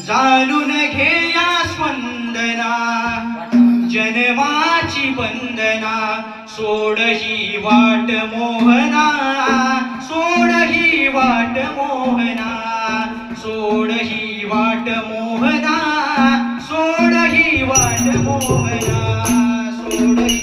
जाणून घेया स्पंदना जन्माची वंदना सोड ही वाट मोहना सोड ही वाट मोहना सोड ही वाट मोहना सोड ही वाट मोहना सोड